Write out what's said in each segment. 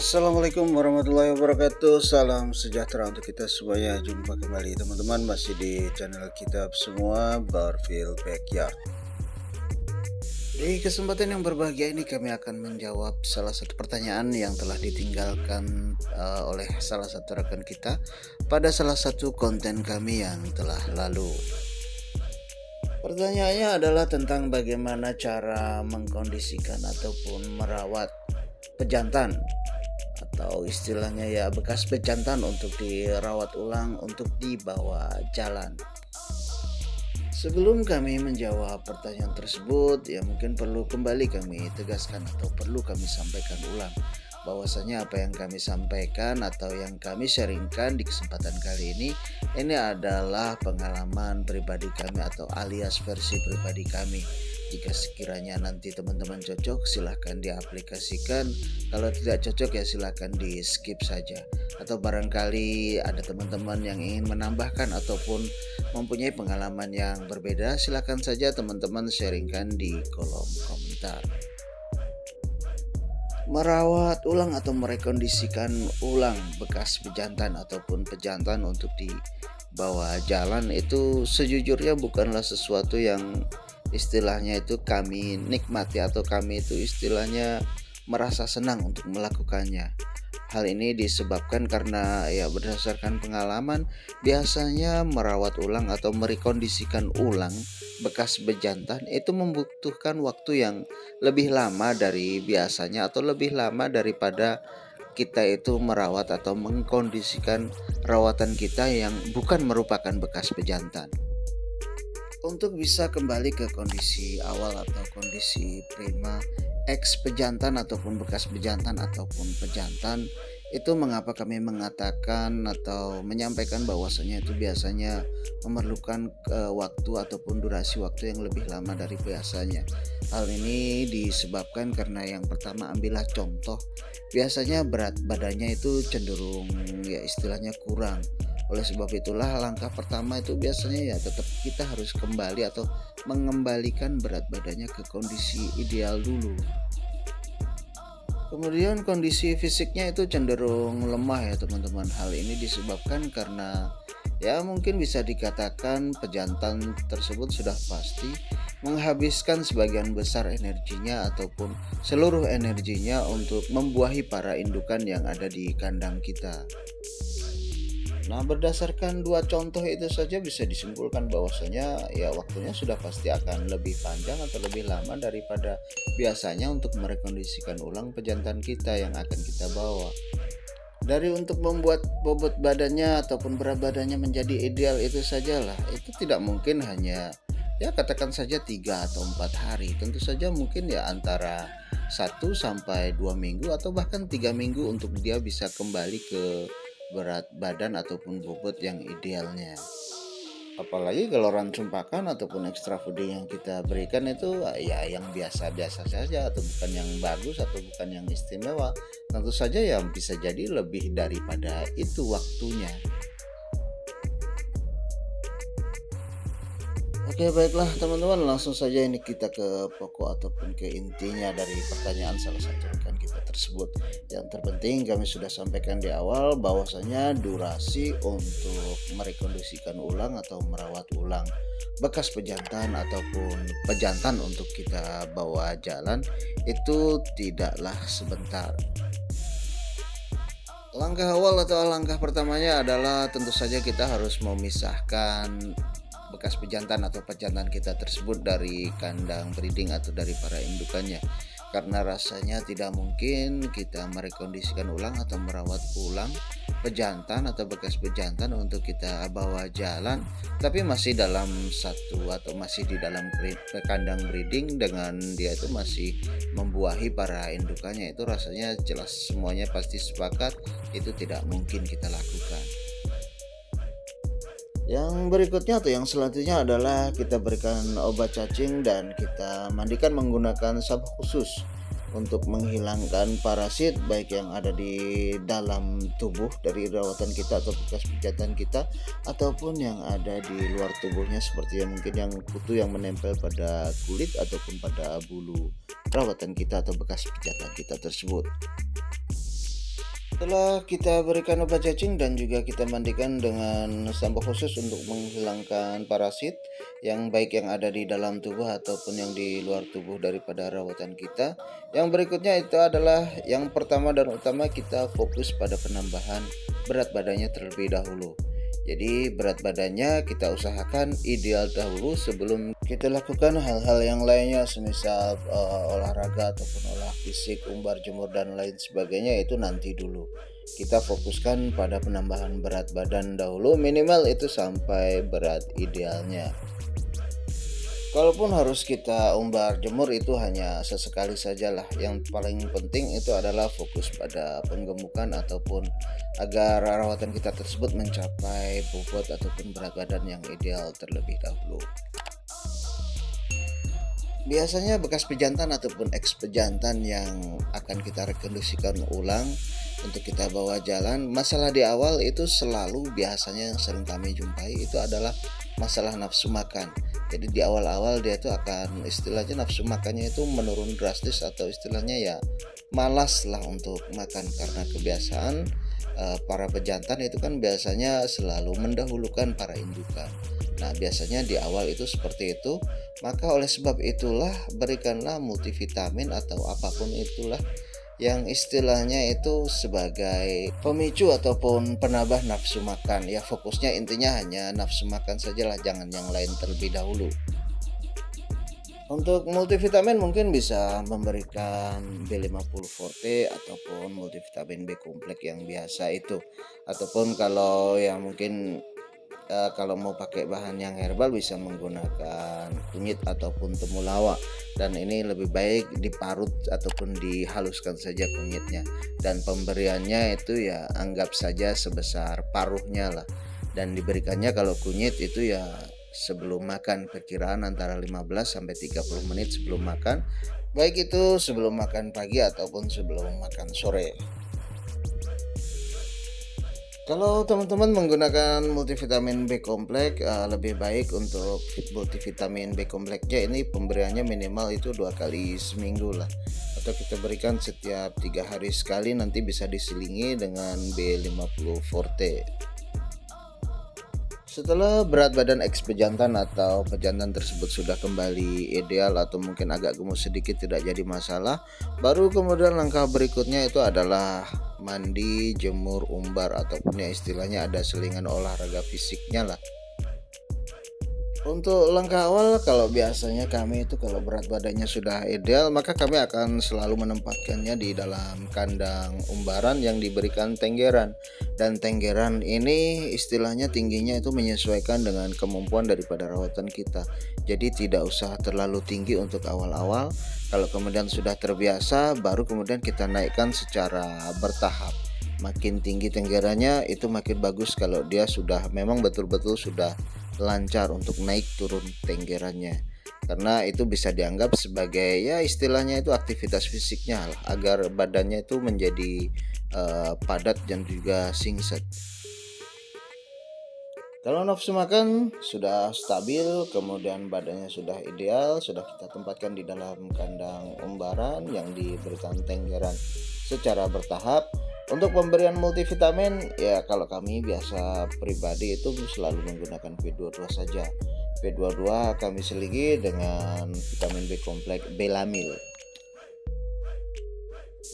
Assalamualaikum warahmatullahi wabarakatuh. Salam sejahtera untuk kita semuanya. Jumpa kembali teman-teman, masih di channel kita semua Barfield Backyard. Di kesempatan yang berbahagia ini kami akan menjawab salah satu pertanyaan yang telah ditinggalkan oleh salah satu rekan kita pada salah satu konten kami yang telah lalu. Pertanyaannya adalah tentang bagaimana cara mengkondisikan ataupun merawat pejantan atau istilahnya ya bekas pejantan untuk dirawat ulang untuk dibawa jalan. Sebelum kami menjawab pertanyaan tersebut, ya mungkin perlu kembali kami tegaskan atau perlu kami sampaikan ulang bahwasanya apa yang kami sampaikan atau yang kami sharingkan di kesempatan kali ini adalah pengalaman pribadi kami atau alias versi pribadi kami. Jika sekiranya nanti teman-teman cocok, silahkan diaplikasikan. Kalau tidak cocok ya silahkan di skip saja. Atau barangkali ada teman-teman yang ingin menambahkan ataupun mempunyai pengalaman yang berbeda, silahkan saja teman-teman sharingkan di kolom komentar. Merawat ulang atau merekondisikan ulang bekas pejantan ataupun pejantan untuk dibawa jalan itu sejujurnya bukanlah sesuatu yang istilahnya itu kami nikmati atau kami itu istilahnya merasa senang untuk melakukannya. Hal ini disebabkan karena ya berdasarkan pengalaman, biasanya merawat ulang atau merekondisikan ulang bekas pejantan itu membutuhkan waktu yang lebih lama dari biasanya atau lebih lama daripada kita itu merawat atau mengkondisikan rawatan kita yang bukan merupakan bekas pejantan. Untuk bisa kembali ke kondisi awal atau kondisi prima ex pejantan ataupun bekas pejantan ataupun pejantan, itu mengapa kami mengatakan atau menyampaikan bahwasanya itu biasanya memerlukan waktu ataupun durasi waktu yang lebih lama dari biasanya. Hal ini disebabkan karena yang pertama, ambillah contoh, biasanya berat badannya itu cenderung ya istilahnya kurang. Oleh sebab itulah langkah pertama itu biasanya ya tetap kita harus kembali atau mengembalikan berat badannya ke kondisi ideal dulu. Kemudian kondisi fisiknya itu cenderung lemah ya teman-teman. Hal ini disebabkan karena ya mungkin bisa dikatakan pejantan tersebut sudah pasti menghabiskan sebagian besar energinya ataupun seluruh energinya untuk membuahi para indukan yang ada di kandang kita. Nah, berdasarkan dua contoh itu saja bisa disimpulkan bahwasanya ya waktunya sudah pasti akan lebih panjang atau lebih lama daripada biasanya untuk merekondisikan ulang pejantan kita yang akan kita bawa. Dari untuk membuat bobot badannya ataupun berat badannya menjadi ideal itu sajalah, itu tidak mungkin hanya ya katakan saja 3 atau 4 hari. Tentu saja mungkin ya antara 1 sampai 2 minggu atau bahkan 3 minggu untuk dia bisa kembali ke berat badan ataupun bobot yang idealnya. Apalagi kalau ransum pakan ataupun extra fooding yang kita berikan itu ya yang biasa-biasa saja atau bukan yang bagus atau bukan yang istimewa, tentu saja yang bisa jadi lebih daripada itu waktunya. Oke, baiklah teman-teman, langsung saja ini kita ke pokok ataupun ke intinya dari pertanyaan salah satu rekan kita tersebut. Yang terpenting kami sudah sampaikan di awal bahwasanya durasi untuk merekondisikan ulang atau merawat ulang bekas pejantan ataupun pejantan untuk kita bawa jalan itu tidaklah sebentar. Langkah awal atau langkah pertamanya adalah tentu saja kita harus memisahkan bekas pejantan atau pejantan kita tersebut dari kandang breeding atau dari para indukannya, karena rasanya tidak mungkin kita merekondisikan ulang atau merawat ulang pejantan atau bekas pejantan untuk kita bawa jalan tapi masih dalam satu atau masih di dalam kandang breeding dengan dia itu masih membuahi para indukannya. Itu rasanya jelas semuanya pasti sepakat itu tidak mungkin kita lakukan. Yang berikutnya atau yang selanjutnya adalah kita berikan obat cacing dan kita mandikan menggunakan sabun khusus untuk menghilangkan parasit baik yang ada di dalam tubuh dari rawatan kita atau bekas pijatan kita ataupun yang ada di luar tubuhnya seperti yang mungkin yang kutu yang menempel pada kulit ataupun pada bulu rawatan kita atau bekas pijatan kita tersebut. Setelah kita berikan obat cacing dan juga kita mandikan dengan sampo khusus untuk menghilangkan parasit yang baik yang ada di dalam tubuh ataupun yang di luar tubuh daripada rawatan kita. Yang berikutnya itu adalah yang pertama dan utama, kita fokus pada penambahan berat badannya terlebih dahulu. Jadi berat badannya kita usahakan ideal dahulu sebelum kita lakukan hal-hal yang lainnya, semisal olahraga ataupun olah fisik, umbar, jemur dan lain sebagainya, itu nanti dulu. Kita fokuskan pada penambahan berat badan dahulu, minimal itu sampai berat idealnya. Kalaupun harus kita umbar jemur itu hanya sesekali sajalah. Yang paling penting itu adalah fokus pada penggemukan ataupun agar rawatan kita tersebut mencapai bobot ataupun berat badan yang ideal terlebih dahulu. Biasanya bekas pejantan ataupun eks pejantan yang akan kita rekondisikan ulang untuk kita bawa jalan, masalah di awal itu selalu biasanya yang sering kami jumpai itu adalah masalah nafsu makan. Jadi di awal-awal dia itu akan istilahnya nafsu makannya itu menurun drastis, atau istilahnya ya malas lah untuk makan karena kebiasaan para pejantan itu kan biasanya selalu mendahulukan para indukan. Nah, biasanya di awal itu seperti itu. Maka oleh sebab itulah berikanlah multivitamin atau apapun itulah yang istilahnya itu sebagai pemicu ataupun penambah nafsu makan. Ya fokusnya intinya hanya nafsu makan sajalah, jangan yang lain terlebih dahulu. Untuk multivitamin mungkin bisa memberikan B50 Forte ataupun multivitamin B kompleks yang biasa itu. Ataupun kalau yang mungkin kalau mau pakai bahan yang herbal bisa menggunakan kunyit ataupun temulawak, dan ini lebih baik diparut ataupun dihaluskan saja kunyitnya, dan pemberiannya itu ya anggap saja sebesar paruhnya lah, dan diberikannya kalau kunyit itu ya sebelum makan, perkiraan antara 15 sampai 30 menit sebelum makan, baik itu sebelum makan pagi ataupun sebelum makan sore. Kalau teman-teman menggunakan multivitamin B kompleks, lebih baik untuk multivitamin B kompleksnya ini pemberiannya minimal itu 2 kali seminggu lah, atau kita berikan setiap 3 hari sekali, nanti bisa diselingi dengan B50 Forte. Setelah berat badan eks pejantan atau pejantan tersebut sudah kembali ideal atau mungkin agak gemuk sedikit tidak jadi masalah, baru kemudian langkah berikutnya itu adalah mandi, jemur, umbar ataupun ya istilahnya ada selingan olahraga fisiknya lah. Untuk langkah awal, kalau biasanya kami itu kalau berat badannya sudah ideal, maka kami akan selalu menempatkannya di dalam kandang umbaran yang diberikan tenggeran. Dan tenggeran ini istilahnya tingginya itu menyesuaikan dengan kemampuan daripada rawatan kita. Jadi tidak usah terlalu tinggi untuk awal-awal. Kalau kemudian sudah terbiasa, baru kemudian kita naikkan secara bertahap. Makin tinggi tenggerannya itu makin bagus kalau dia sudah memang betul-betul sudah lancar untuk naik turun tenggerannya, karena itu bisa dianggap sebagai ya istilahnya itu aktivitas fisiknya lah, agar badannya itu menjadi padat dan juga singset. Kalau nafsu makan sudah stabil, kemudian badannya sudah ideal, sudah kita tempatkan di dalam kandang umbaran yang diberikan tenggeran secara bertahap. Untuk pemberian multivitamin ya kalau kami biasa pribadi itu selalu menggunakan V22 saja. V22 kami selingi dengan vitamin B kompleks Belamil.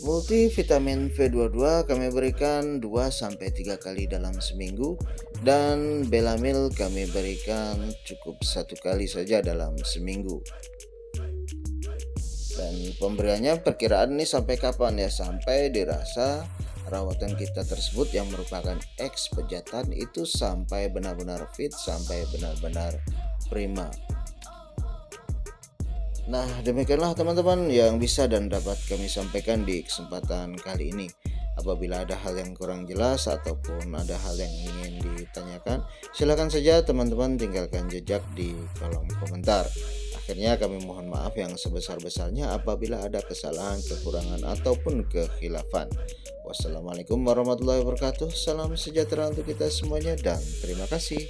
Multivitamin V22 kami berikan 2-3 kali dalam seminggu, dan Belamil kami berikan cukup 1 kali saja dalam seminggu. Dan pemberiannya perkiraan ini sampai kapan ya? Sampai dirasa rawatan kita tersebut yang merupakan eks pejantan itu sampai benar-benar fit, sampai benar-benar prima. Nah, demikianlah teman-teman yang bisa dan dapat kami sampaikan di kesempatan kali ini. Apabila ada hal yang kurang jelas ataupun ada hal yang ingin ditanyakan, silakan saja teman-teman tinggalkan jejak di kolom komentar. Akhirnya kami mohon maaf yang sebesar-besarnya apabila ada kesalahan, kekurangan ataupun kekhilafan. Wassalamualaikum warahmatullahi wabarakatuh. Salam sejahtera untuk kita semuanya dan terima kasih.